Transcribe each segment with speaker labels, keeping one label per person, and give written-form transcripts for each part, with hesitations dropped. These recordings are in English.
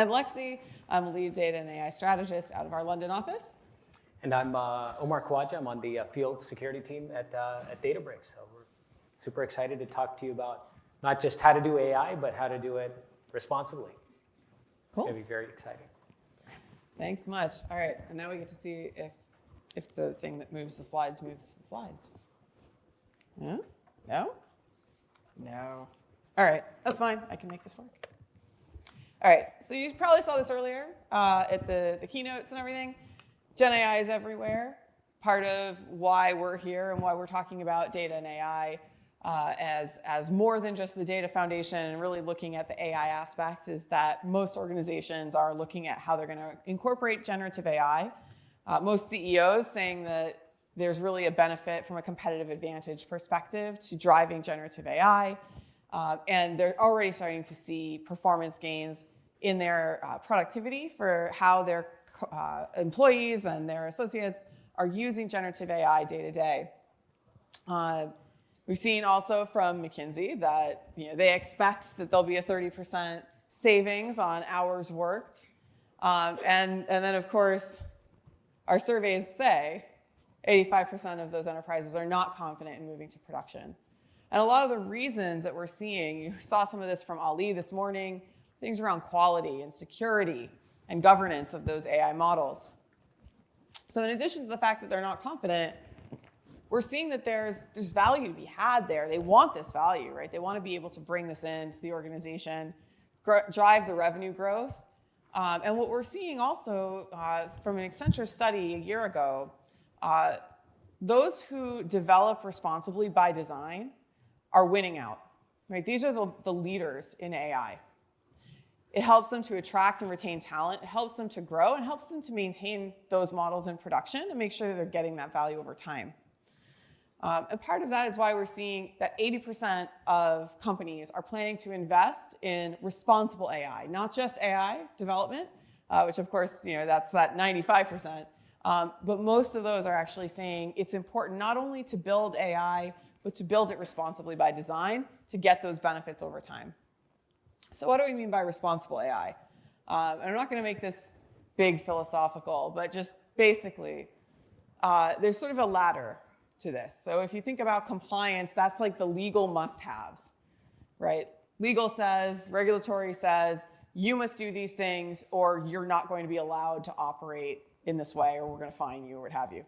Speaker 1: I'm Lexi. I'm a lead data and AI strategist out of our London office.
Speaker 2: And I'm Omar Khawaja. I'm on the field security team at Databricks. So we're super excited to talk to you about not just how to do AI, but how to do it responsibly.
Speaker 1: Cool.
Speaker 2: It's going to be very exciting.
Speaker 1: Thanks much. All right, and now we get to see if the thing that moves the slides moves the slides. Yeah? No? No. All right, that's fine. I can make this work. All right, so you probably saw this earlier at the keynotes and everything. Gen AI is everywhere. Part of why we're here and why we're talking about data and AI as more than just the data foundation and really looking at the AI aspects is that most organizations are looking at how they're going to incorporate generative AI. Most CEOs saying that there's really a benefit from a competitive advantage perspective to driving generative AI. And they're already starting to see performance gains in their productivity for how their employees and their associates are using generative AI day to day. We've seen also from McKinsey that they expect that there'll be a 30% savings on hours worked. And then, of course, our surveys say 85% of those enterprises are not confident in moving to production. And a lot of the reasons that we're seeing, you saw some of this from Ali this morning, things around quality and security and governance of those AI models. So in addition to the fact that they're not confident, we're seeing that there's value to be had there. They want this value, right? They want to be able to bring this into the organization, drive the revenue growth. And what we're seeing also from an Accenture study a year ago, those who develop responsibly by design are winning out, right? These are the leaders in AI. It helps them to attract and retain talent. It helps them to grow and helps them to maintain those models in production and make sure that they're getting that value over time. And part of that is why we're seeing that 80% of companies are planning to invest in responsible AI, not just AI development, which of course, that's that 95%. But most of those are actually saying it's important not only to build AI, but to build it responsibly by design to get those benefits over time. So what do we mean by responsible AI? And I'm not going to make this big philosophical, but just basically, there's sort of a ladder to this. So if you think about compliance, that's like the legal must-haves, right? Legal says, regulatory says, you must do these things or you're not going to be allowed to operate in this way or we're going to fine you or what have you.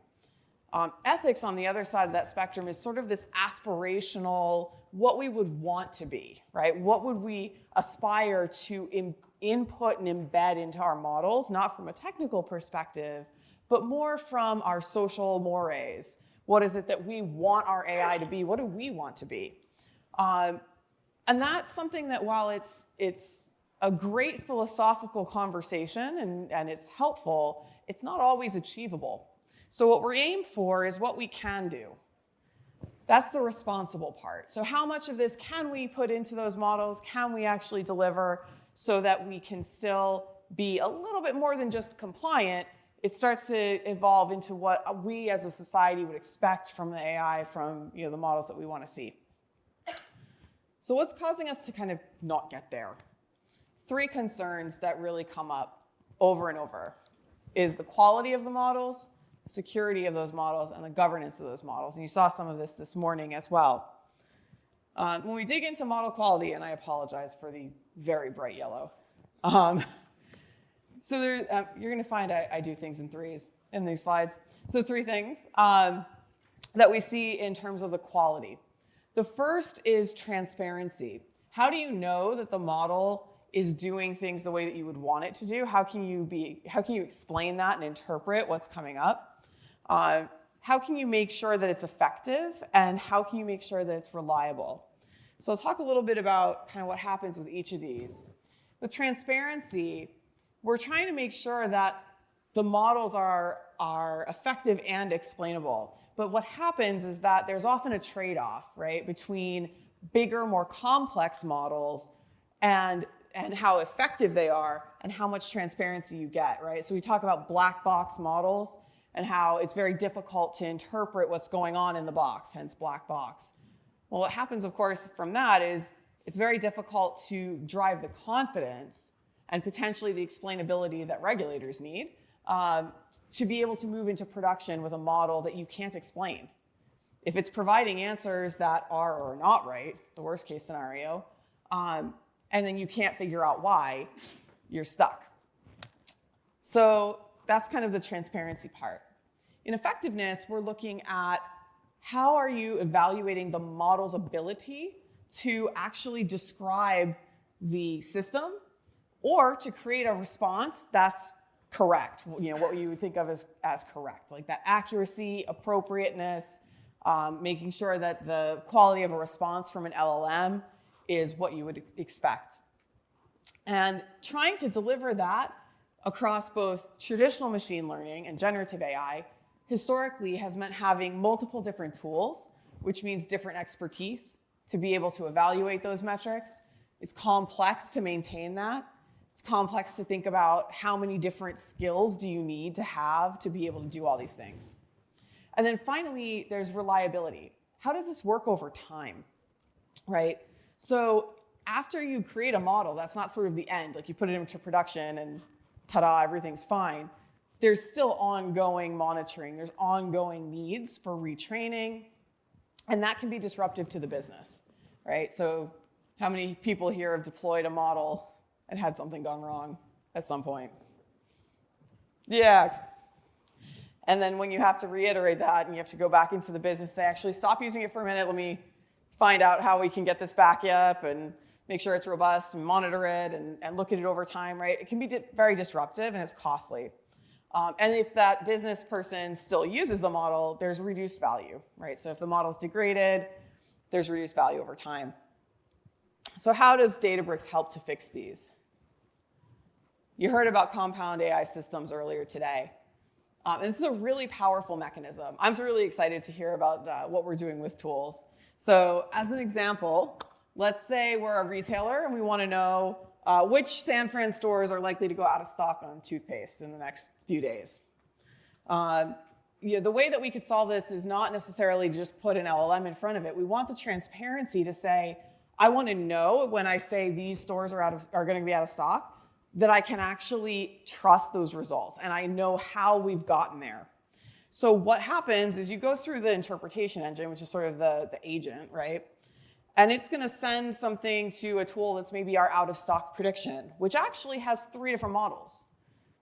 Speaker 1: Ethics on the other side of that spectrum is sort of this aspirational, what we would want to be, right? What would we aspire to input and embed into our models, not from a technical perspective, but more from our social mores. What is it that we want our AI to be? What do we want to be? And that's something that while it's a great philosophical conversation and it's helpful, it's not always achievable. So what we're aimed for is what we can do. That's the responsible part. So how much of this can we put into those models? Can we actually deliver so that we can still be a little bit more than just compliant? It starts to evolve into what we as a society would expect from the AI, from the models that we want to see. So what's causing us to kind of not get there? 3 concerns that really come up over and over is the quality of the models, the security of those models, and the governance of those models. And you saw some of this morning as well. When we dig into model quality, and I apologize for the very bright yellow. So you're going to find I do things in threes in these slides. So 3 things that we see in terms of the quality. The first is transparency. How do you know that the model is doing things the way that you would want it to do? How can you explain that and interpret what's coming up? How can you make sure that it's effective? And how can you make sure that it's reliable? So I'll talk a little bit about kind of what happens with each of these. With transparency, we're trying to make sure that the models are effective and explainable. But what happens is that there's often a trade-off, right, between bigger, more complex models and how effective they are and how much transparency you get, right? So we talk about black box models and how it's very difficult to interpret what's going on in the box, hence black box. Well, what happens, of course, from that is it's very difficult to drive the confidence and potentially the explainability that regulators need to be able to move into production with a model that you can't explain. If it's providing answers that are or are not right, the worst case scenario, and then you can't figure out why, you're stuck. So that's kind of the transparency part. In effectiveness, we're looking at how are you evaluating the model's ability to actually describe the system or to create a response that's correct, what you would think of as correct, like that accuracy, appropriateness, making sure that the quality of a response from an LLM is what you would expect. And trying to deliver that across both traditional machine learning and generative AI historically has meant having multiple different tools, which means different expertise to be able to evaluate those metrics. It's complex to maintain that. It's complex to think about how many different skills do you need to have to be able to do all these things. And then finally, there's reliability. How does this work over time, right? So after you create a model, that's not sort of the end, like you put it into production and ta-da, everything's fine. There's still ongoing monitoring. There's ongoing needs for retraining, and that can be disruptive to the business, right? So how many people here have deployed a model and had something gone wrong at some point? Yeah. And then when you have to reiterate that and you have to go back into the business and say, actually, stop using it for a minute. Let me find out how we can get this back up and make sure it's robust and monitor it and look at it over time, right? It can be very disruptive and it's costly. And if that business person still uses the model, there's reduced value, right? So if the model's degraded, there's reduced value over time. So how does Databricks help to fix these? You heard about compound AI systems earlier today. And this is a really powerful mechanism. I'm really excited to hear about what we're doing with tools. So as an example, let's say we're a retailer and we want to know which San Fran stores are likely to go out of stock on toothpaste in the next few days. The way that we could solve this is not necessarily to just put an LLM in front of it. We want the transparency to say, I want to know when I say these stores are going to be out of stock, that I can actually trust those results and I know how we've gotten there. So what happens is you go through the interpretation engine, which is sort of the agent, right? And it's going to send something to a tool that's maybe our out of stock prediction, which actually has 3 different models.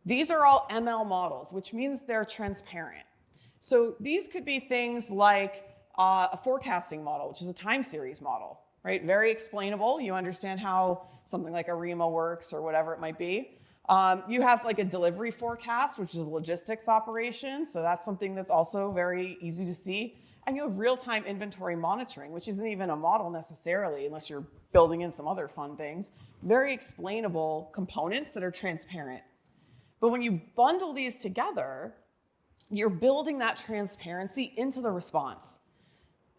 Speaker 1: These are all ML models, which means they're transparent. So these could be things like a forecasting model, which is a time series model, right? Very explainable. You understand how something like a REMA works or whatever it might be. You have like a delivery forecast, which is a logistics operation. So that's something that's also very easy to see. And you have real-time inventory monitoring, which isn't even a model necessarily, unless you're building in some other fun things. Very explainable components that are transparent. But when you bundle these together, you're building that transparency into the response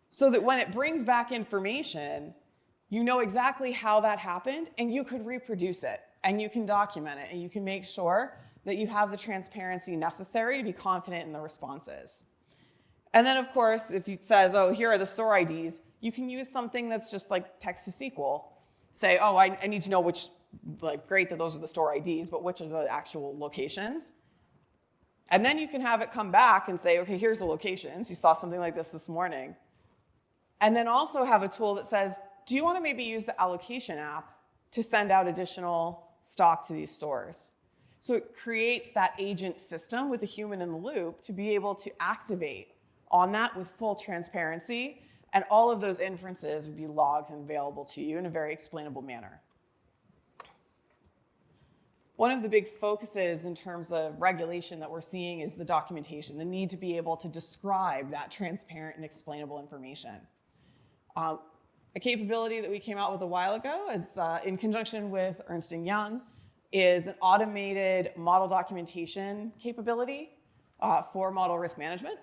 Speaker 1: so that when it brings back information, you know exactly how that happened and you could reproduce it and you can document it and you can make sure that you have the transparency necessary to be confident in the responses. And then, of course, if it says, oh, here are the store IDs, you can use something that's just like text to SQL. Say, oh, I need to know which, like, great that those are the store IDs, but which are the actual locations? And then you can have it come back and say, okay, here's the locations. You saw something like this morning. And then also have a tool that says, do you want to maybe use the allocation app to send out additional stock to these stores? So it creates that agent system with a human in the loop to be able to activate on that with full transparency, and all of those inferences would be logged and available to you in a very explainable manner. One of the big focuses in terms of regulation that we're seeing is the documentation, the need to be able to describe that transparent and explainable information. A capability that we came out with a while ago is in conjunction with Ernst & Young is an automated model documentation capability for model risk management.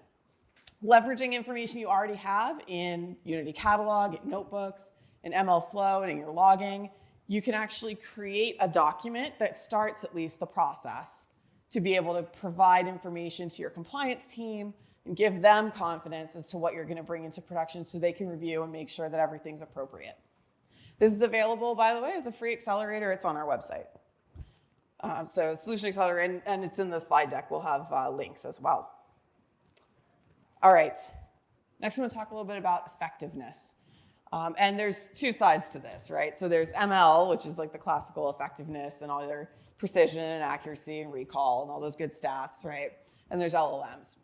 Speaker 1: Leveraging information you already have in Unity Catalog, in notebooks, in MLflow, and in your logging, you can actually create a document that starts at least the process to be able to provide information to your compliance team and give them confidence as to what you're going to bring into production so they can review and make sure that everything's appropriate. This is available, by the way, as a free accelerator. It's on our website. So Solution Accelerator, and it's in the slide deck. We'll have links as well. All right. Next, I'm going to talk a little bit about effectiveness. And there's two sides to this, right? So there's ML, which is like the classical effectiveness and all your precision and accuracy and recall and all those good stats, right? And there's LLMs.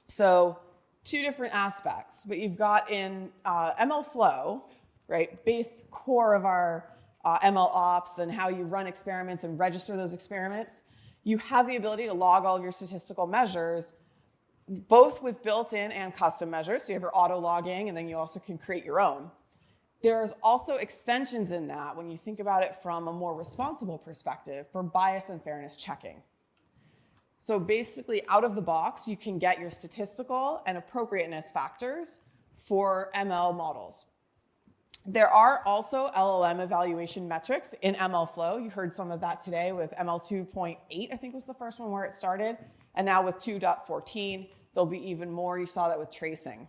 Speaker 1: So two different aspects, but you've got in MLflow, right, base core of our ML ops and how you run experiments and register those experiments, you have the ability to log all of your statistical measures, both with built-in and custom measures. So you have your auto logging, and then you also can create your own. There's also extensions in that when you think about it from a more responsible perspective for bias and fairness checking. So basically, out of the box, you can get your statistical and appropriateness factors for ML models. There are also LLM evaluation metrics in MLflow. You heard some of that today with ML 2.8, I think was the first one where it started. And now with 2.14, there'll be even more. You saw that with tracing.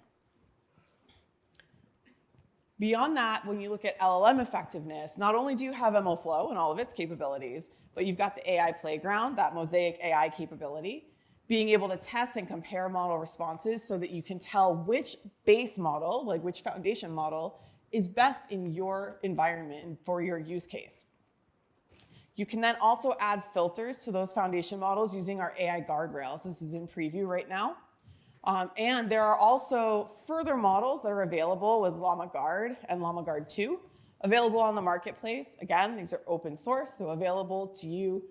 Speaker 1: Beyond that, when you look at LLM effectiveness, not only do you have MLflow and all of its capabilities, but you've got the AI playground, that Mosaic AI capability, being able to test and compare model responses so that you can tell which base model, like which foundation model, is best in your environment and for your use case. You can then also add filters to those foundation models using our AI guardrails. This is in preview right now. And there are also further models that are available with Llama Guard and Llama Guard 2, available on the marketplace. Again, these are open source, so available to you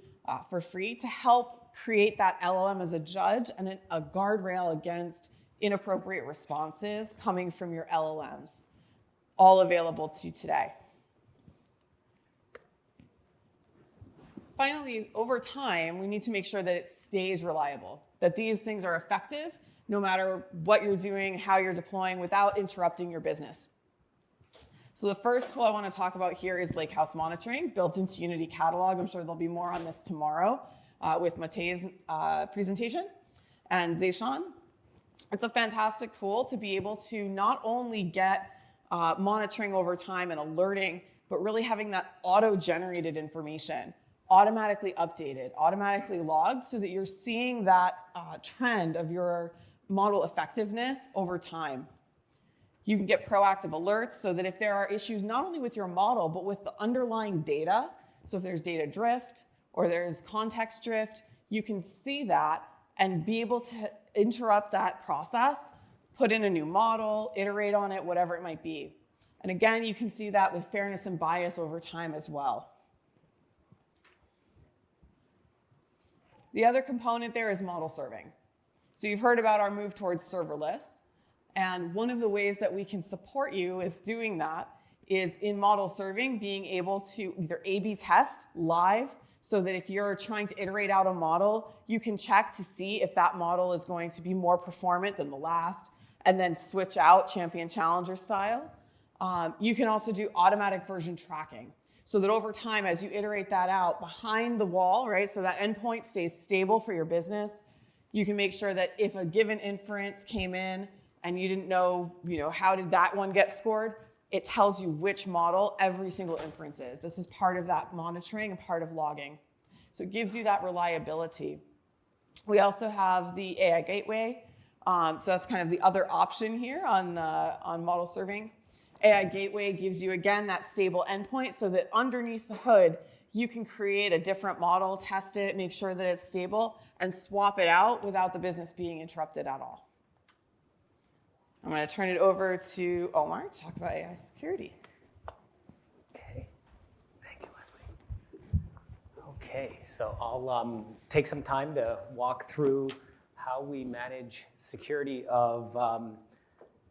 Speaker 1: for free to help create that LLM as a judge and a guardrail against inappropriate responses coming from your LLMs. All available to you today. Finally, over time, we need to make sure that it stays reliable, that these things are effective no matter what you're doing, how you're deploying, without interrupting your business. So the first tool I want to talk about here is Lakehouse Monitoring, built into Unity Catalog. I'm sure there'll be more on this tomorrow with Matei's presentation and Zayshawn. It's a fantastic tool to be able to not only get monitoring over time and alerting, but really having that auto-generated information, automatically updated, automatically logged, so that you're seeing that trend of your model effectiveness over time. You can get proactive alerts so that if there are issues not only with your model, but with the underlying data, so if there's data drift or there's context drift, you can see that and be able to interrupt that process, put in a new model, iterate on it, whatever it might be. And again, you can see that with fairness and bias over time as well. The other component there is model serving. So you've heard about our move towards serverless. And one of the ways that we can support you with doing that is in model serving, being able to either A/B test live, so that if you're trying to iterate out a model, you can check to see if that model is going to be more performant than the last, and then switch out champion challenger style. You can also do automatic version tracking, so that over time, as you iterate that out behind the wall, right, so that endpoint stays stable for your business, you can make sure that if a given inference came in and you didn't know, how did that one get scored, it tells you which model every single inference is. This is part of that monitoring and part of logging. So it gives you that reliability. We also have the AI Gateway. So that's kind of the other option here on model serving. AI Gateway gives you, again, that stable endpoint so that underneath the hood, you can create a different model, test it, make sure that it's stable, and swap it out without the business being interrupted at all. I'm going to turn it over to Omar to talk about AI security.
Speaker 2: Okay, thank you, Leslie. Okay, so I'll take some time to walk through how we manage security of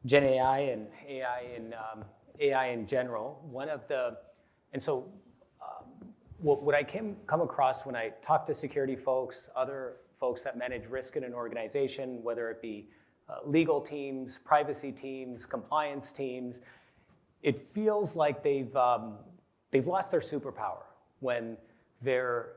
Speaker 2: Gen AI and AI in general. What I come across when I talk to security folks, other folks that manage risk in an organization, whether it be legal teams, privacy teams, compliance teams, it feels like they've lost their superpower when they're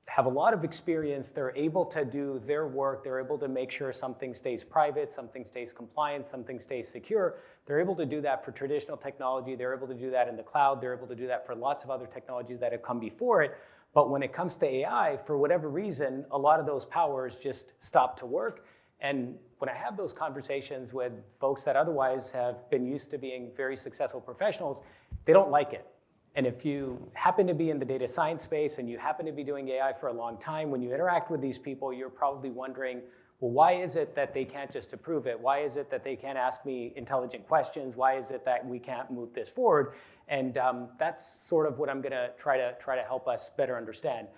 Speaker 2: have a lot of experience, they're able to do their work, they're able to make sure something stays private, something stays compliant, something stays secure. They're able to do that for traditional technology, they're able to do that in the cloud, they're able to do that for lots of other technologies that have come before it. But when it comes to AI, for whatever reason, a lot of those powers just stop to work. And when I have those conversations with folks that otherwise have been used to being very successful professionals, they don't like it. And if you happen to be in the data science space and you happen to be doing AI for a long time, when you interact with these people, you're probably wondering, well, why is it that they can't just approve it? Why is it that they can't ask me intelligent questions? Why is it that we can't move this forward? And that's sort of what I'm going to try to help us better understand.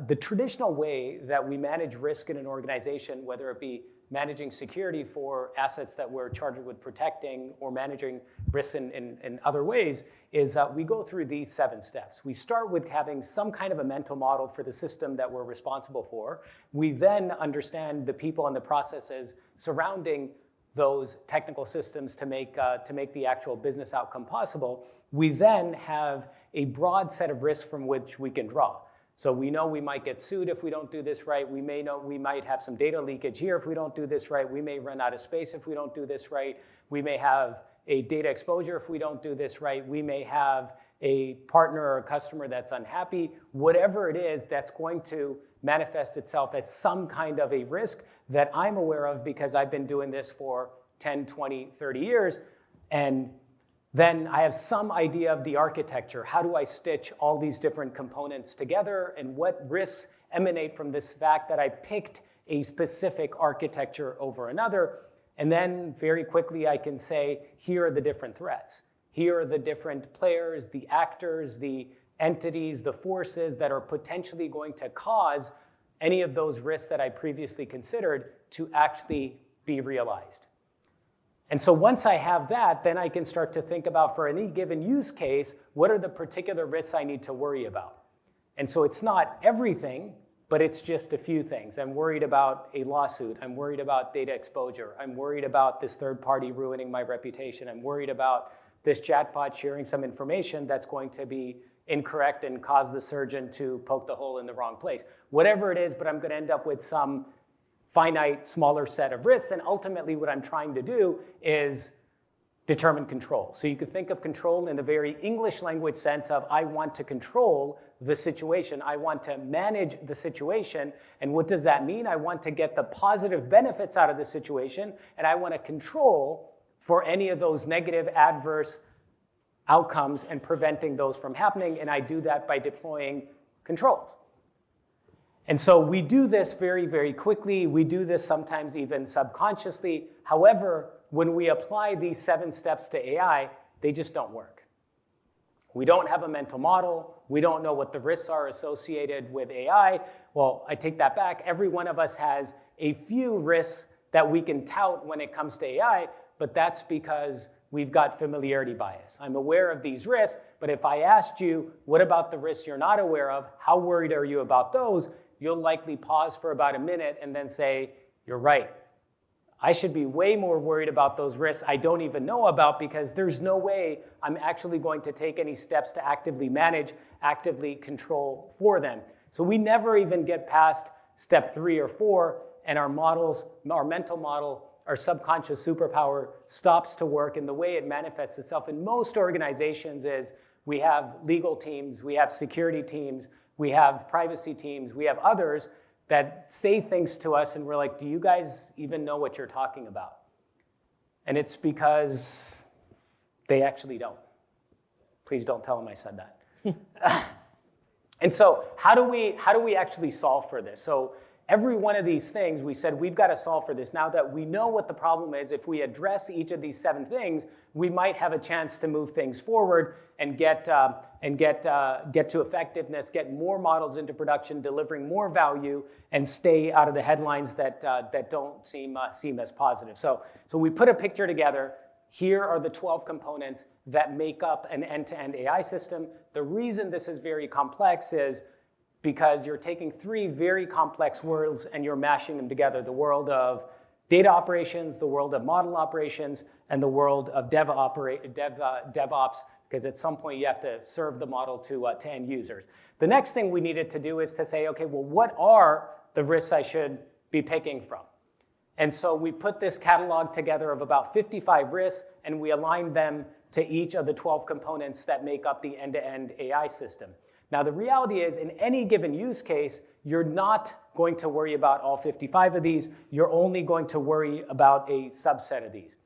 Speaker 2: The traditional way that we manage risk in an organization, whether it be managing security for assets that we're charged with protecting or managing risks in other ways, is we go through these 7 steps. We start with having some kind of a mental model for the system that we're responsible for. We then understand the people and the processes surrounding those technical systems to make the actual business outcome possible. We then have a broad set of risks from which we can draw. So we know we might get sued if we don't do this right. We may know we might have some data leakage here if we don't do this right. We may run out of space if we don't do this right. We may have a data exposure if we don't do this right. We may have a partner or a customer that's unhappy. Whatever it is that's going to manifest itself as some kind of a risk that I'm aware of because I've been doing this for 10, 20, 30 years. And then I have some idea of the architecture. How do I stitch all these different components together, and what risks emanate from this fact that I picked a specific architecture over another? And then very quickly I can say, here are the different threats. Here are the different players, the actors, the entities, the forces that are potentially going to cause any of those risks that I previously considered to actually be realized. And so once I have that, then I can start to think about, for any given use case, what are the particular risks I need to worry about? And so it's not everything, but it's just a few things. I'm worried about a lawsuit. I'm worried about data exposure. I'm worried about this third party ruining my reputation. I'm worried about this chatbot sharing some information that's going to be incorrect and cause the surgeon to poke the hole in the wrong place. Whatever it is, but I'm going to end up with some finite, smaller set of risks, and ultimately what I'm trying to do is determine control. So you could think of control in the very English language sense of, I want to control the situation. I want to manage the situation. And what does that mean? I want to get the positive benefits out of the situation, and I want to control for any of those negative, adverse outcomes and preventing those from happening, and I do that by deploying controls. And so we do this very, very quickly. We do this sometimes even subconsciously. However, when we apply these 7 steps to AI, they just don't work. We don't have a mental model. We don't know what the risks are associated with AI. Well, I take that back. Every one of us has a few risks that we can tout when it comes to AI, but that's because we've got familiarity bias. I'm aware of these risks, but if I asked you, what about the risks you're not aware of? How worried are you about those? You'll likely pause for about a minute and then say, you're right. I should be way more worried about those risks I don't even know about, because there's no way I'm actually going to take any steps to actively manage, actively control for them. So we never even get past step 3 or 4, and our models, our mental model, our subconscious superpower stops to work. And the way it manifests itself in most organizations is we have legal teams, we have security teams, we have privacy teams, we have others that say things to us and we're like, do you guys even know what you're talking about? And it's because they actually don't. Please don't tell them I said that. And so how do we actually solve for this? So every one of these things, we said we've got to solve for this. Now that we know what the problem is, if we address each of these 7 things, we might have a chance to move things forward and get to effectiveness, get more models into production, delivering more value, and stay out of the headlines that don't seem as positive. So we put a picture together. Here are the 12 components that make up an end-to-end AI system. The reason this is very complex is because you're taking 3 very complex worlds and you're mashing them together: the world of data operations, the world of model operations, and the world of DevOps, because at some point you have to serve the model to end users. The next thing we needed to do is to say, okay, well, what are the risks I should be picking from? And so we put this catalog together of about 55 risks, and we aligned them to each of the 12 components that make up the end-to-end AI system. Now, the reality is, in any given use case, you're not going to worry about all 55 of these. You're only going to worry about a subset of these.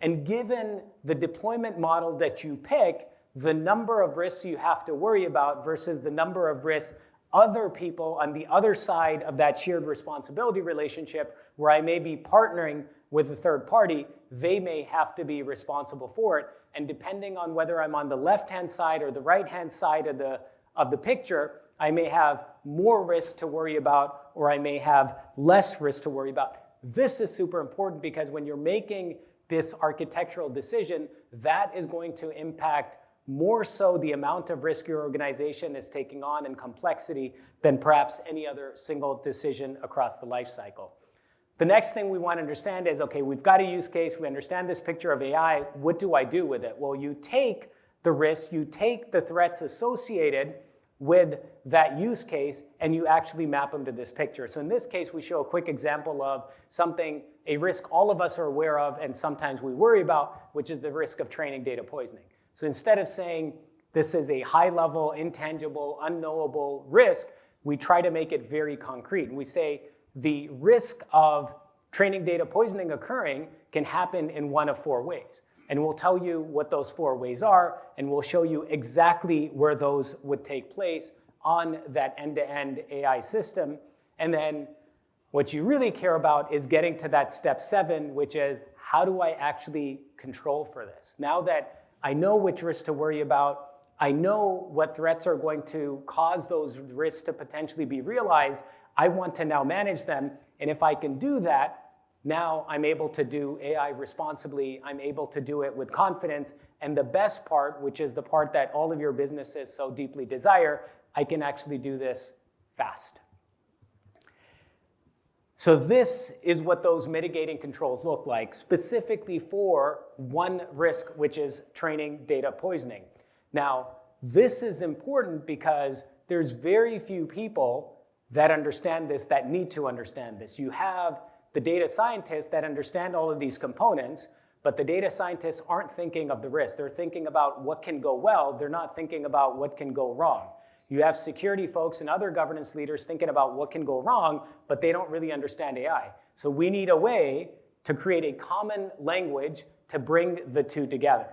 Speaker 2: And given the deployment model that you pick, the number of risks you have to worry about versus the number of risks other people on the other side of that shared responsibility relationship, where I may be partnering with a third party, they may have to be responsible for it. And depending on whether I'm on the left-hand side or the right-hand side of the picture, I may have more risk to worry about, or I may have less risk to worry about. This is super important because when you're making this architectural decision, that is going to impact more so the amount of risk your organization is taking on and complexity than perhaps any other single decision across the life cycle. The next thing we want to understand is, okay, we've got a use case, we understand this picture of AI, what do I do with it? Well, you take the risks, you take the threats associated with that use case, and you actually map them to this picture. So in this case, we show a quick example of something, a risk all of us are aware of and sometimes we worry about, which is the risk of training data poisoning. So instead of saying this is a high-level, intangible, unknowable risk, we try to make it very concrete. And we say the risk of training data poisoning occurring can happen in one of four ways. And we'll tell you what those four ways are, and we'll show you exactly where those would take place on that end-to-end AI system. And then what you really care about is getting to that step 7, which is how do I actually control for this? Now that I know which risks to worry about, I know what threats are going to cause those risks to potentially be realized, I want to now manage them. And if I can do that, now I'm able to do AI responsibly, I'm able to do it with confidence, and the best part, which is the part that all of your businesses so deeply desire, I can actually do this fast. So this is what those mitigating controls look like, specifically for one risk, which is training data poisoning. Now, this is important because there's very few people that understand this, that need to understand this. You have the data scientists that understand all of these components, but the data scientists aren't thinking of the risk. They're thinking about what can go well. They're not thinking about what can go wrong. You have security folks and other governance leaders thinking about what can go wrong, but they don't really understand AI. So we need a way to create a common language to bring the two together.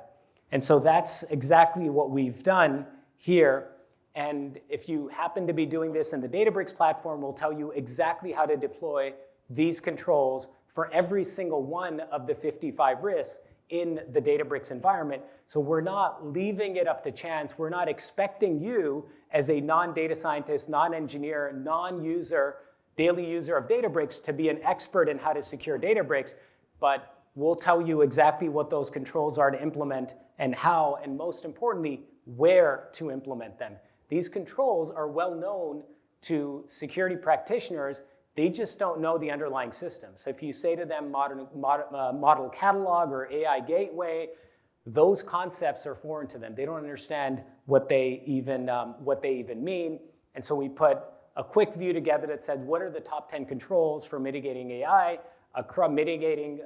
Speaker 2: And so that's exactly what we've done here. And if you happen to be doing this in the Databricks platform, we'll tell you exactly how to deploy these controls for every single one of the 55 risks in the Databricks environment. So we're not leaving it up to chance. We're not expecting you as a non-data scientist, non-engineer, non-user, daily user of Databricks to be an expert in how to secure Databricks, but we'll tell you exactly what those controls are to implement and how, and most importantly, where to implement them. These controls are well known to security practitioners. They just don't know the underlying system. So if you say to them model catalog or AI gateway, those concepts are foreign to them. They don't understand what they even mean. And so we put a quick view together that said, what are the top 10 controls for mitigating AI, mitigating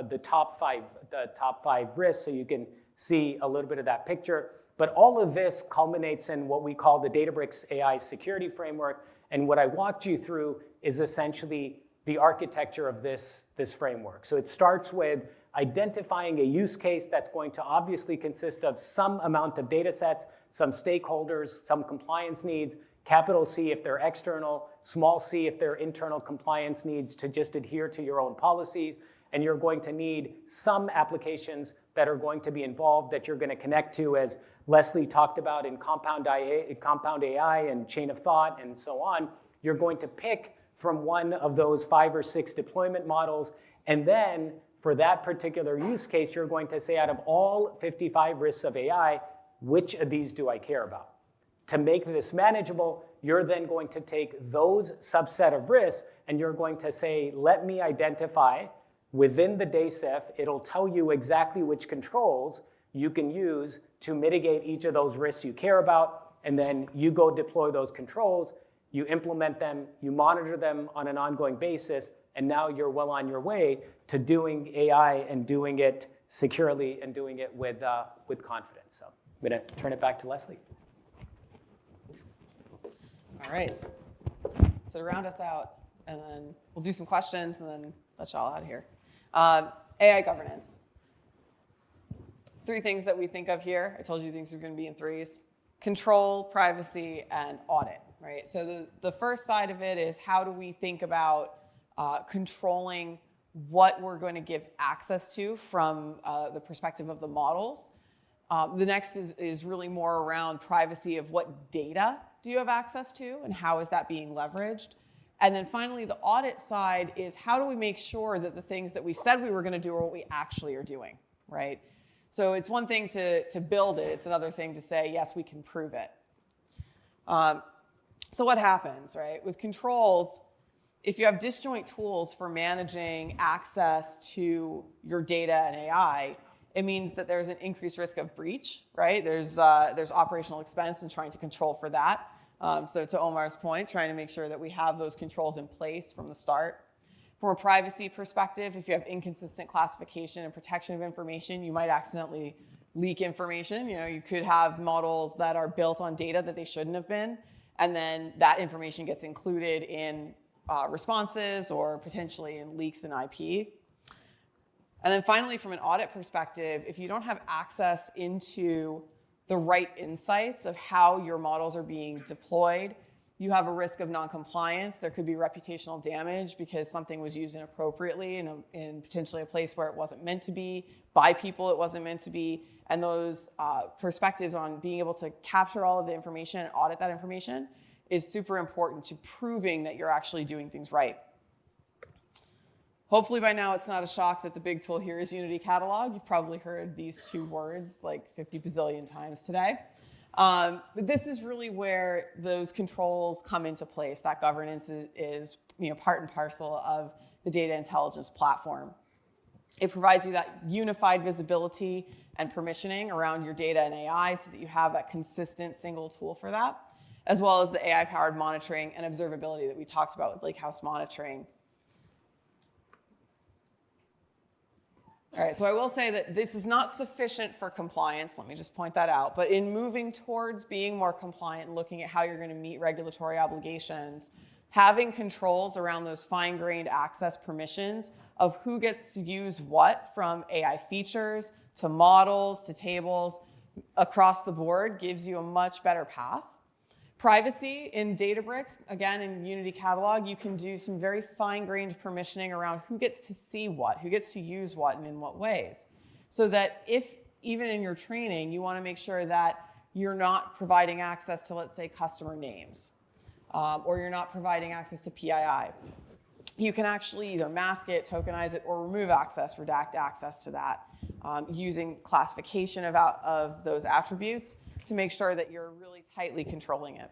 Speaker 2: the top five risks, so you can see a little bit of that picture. But all of this culminates in what we call the Databricks AI Security Framework. And what I walked you through is essentially the architecture of this framework. So it starts with identifying a use case that's going to obviously consist of some amount of data sets, some stakeholders, some compliance needs, capital C if they're external, small c if they're internal compliance needs to just adhere to your own policies. And you're going to need some applications that are going to be involved that you're going to connect to, as Leslie talked about in compound AI and chain of thought and so on. You're going to pick from one of those 5 or 6 deployment models. And then for that particular use case, you're going to say, out of all 55 risks of AI, which of these do I care about? To make this manageable, you're then going to take those subset of risks and you're going to say, let me identify within the DASIF, it'll tell you exactly which controls you can use to mitigate each of those risks you care about, and then you go deploy those controls, you implement them, you monitor them on an ongoing basis, and now you're well on your way to doing AI and doing it securely and doing it with confidence. So I'm going to turn it back to Leslie.
Speaker 1: All right. So to round us out, and then we'll do some questions, and then let y'all out of here. AI governance. 3 things that we think of here. I told you things are going to be in 3s. Control, privacy, and audit, right? So the first side of it is how do we think about controlling what we're going to give access to from the perspective of the models. The next is really more around privacy of what data do you have access to and how is that being leveraged. And then finally, the audit side is how do we make sure that the things that we said we were going to do are what we actually are doing, right? So it's one thing to build it. It's another thing to say, yes, we can prove it. So what happens, right? With controls, if you have disjoint tools for managing access to your data and AI, it means that there's an increased risk of breach, right? There's operational expense in trying to control for that. So to Omar's point, trying to make sure that we have those controls in place from the start. From a privacy perspective, if you have inconsistent classification and protection of information, you might accidentally leak information. You could have models that are built on data that they shouldn't have been, and then that information gets included in responses or potentially in leaks in IP. And then finally, from an audit perspective, if you don't have access into the right insights of how your models are being deployed, you have a risk of non-compliance. There could be reputational damage because something was used inappropriately in potentially a place where it wasn't meant to be, by people it wasn't meant to be, and those perspectives on being able to capture all of the information and audit that information is super important to proving that you're actually doing things right. Hopefully by now it's not a shock that the big tool here is Unity Catalog. You've probably heard these 2 words like 50 bazillion times today. But this is really where those controls come into place. That governance is part and parcel of the data intelligence platform. It provides you that unified visibility and permissioning around your data and AI so that you have that consistent single tool for that, as well as the AI-powered monitoring and observability that we talked about with Lakehouse monitoring. All right, so I will say that this is not sufficient for compliance, let me just point that out, but in moving towards being more compliant and looking at how you're going to meet regulatory obligations, having controls around those fine-grained access permissions of who gets to use what from AI features to models to tables across the board gives you a much better path. Privacy in Databricks, again, in Unity Catalog, you can do some very fine-grained permissioning around who gets to see what, who gets to use what, and in what ways. So that if, even in your training, you want to make sure that you're not providing access to, let's say, customer names, or you're not providing access to PII, you can actually either mask it, tokenize it, or remove access, redact access to that, using classification of those attributes to make sure that you're really tightly controlling it.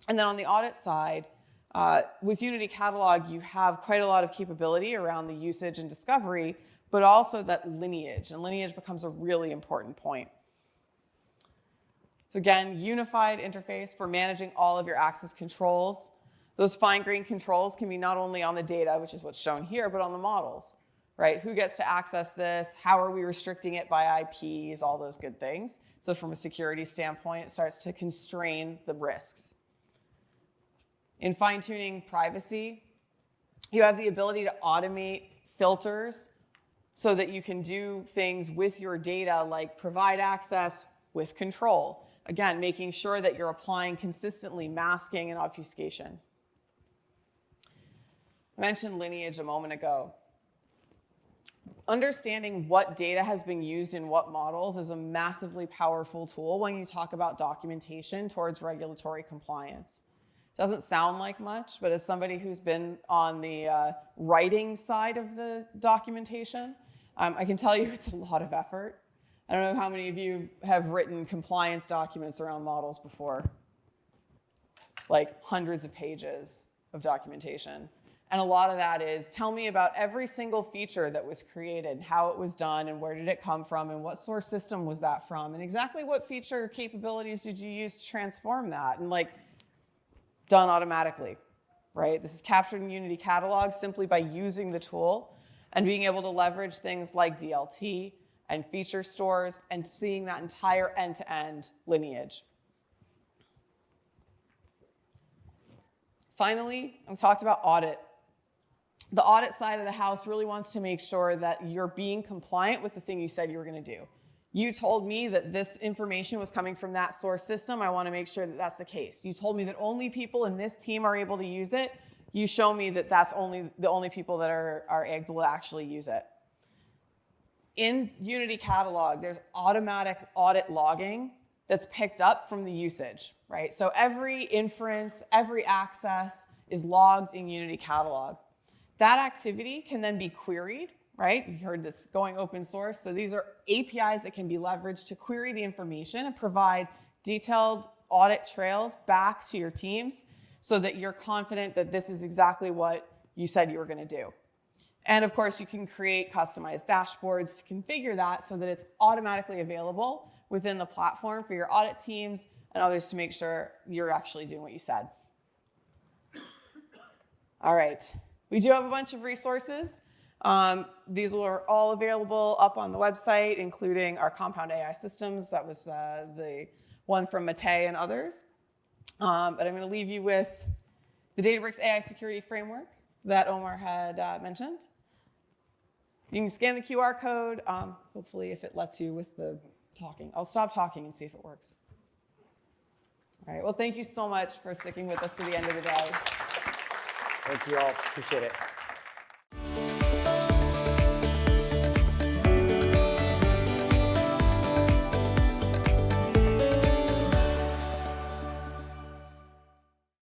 Speaker 1: And then on the audit side, with Unity Catalog, you have quite a lot of capability around the usage and discovery, but also that lineage, and lineage becomes a really important point. So again, unified interface for managing all of your access controls. Those fine-grained controls can be not only on the data, which is what's shown here, but on the models, right? Who gets to access this? How are we restricting it by IPs? All those good things. So from a security standpoint, it starts to constrain the risks. In fine-tuning privacy, you have the ability to automate filters so that you can do things with your data like provide access with control. Again, making sure that you're applying consistently masking and obfuscation. I mentioned lineage a moment ago. Understanding what data has been used in what models is a massively powerful tool when you talk about documentation towards regulatory compliance. Doesn't sound like much, but as somebody who's been on the writing side of the documentation, I can tell you it's a lot of effort. I don't know how many of you have written compliance documents around models before, like hundreds of pages of documentation. And a lot of that is, tell me about every single feature that was created, how it was done, and where did it come from, and what source system was that from, and exactly what feature capabilities did you use to transform that, and done automatically, right? This is captured in Unity Catalog simply by using the tool and being able to leverage things like DLT and feature stores and seeing that entire end-to-end lineage. Finally, I talked about audit. The audit side of the house really wants to make sure that you're being compliant with the thing you said you were going to do. You told me that this information was coming from that source system. I want to make sure that that's the case. You told me that only people in this team are able to use it. You show me that that's the only people that are able to actually use it. In Unity Catalog, there's automatic audit logging that's picked up from the usage, right? So every inference, every access is logged in Unity Catalog. That activity can then be queried, right? You heard this going open source. So these are APIs that can be leveraged to query the information and provide detailed audit trails back to your teams so that you're confident that this is exactly what you said you were going to do. And of course, you can create customized dashboards to configure that so that it's automatically available within the platform for your audit teams and others to make sure you're actually doing what you said. All right. We do have a bunch of resources. These are all available up on the website, including our Compound AI systems. That was the one from Mate and others. But I'm going to leave you with the Databricks AI security framework that Omar had mentioned. You can scan the QR code, hopefully if it lets you with the talking. I'll stop talking and see if it works. All right, well, thank you so much for sticking with us to the end of the day.
Speaker 2: Thank you all, appreciate it.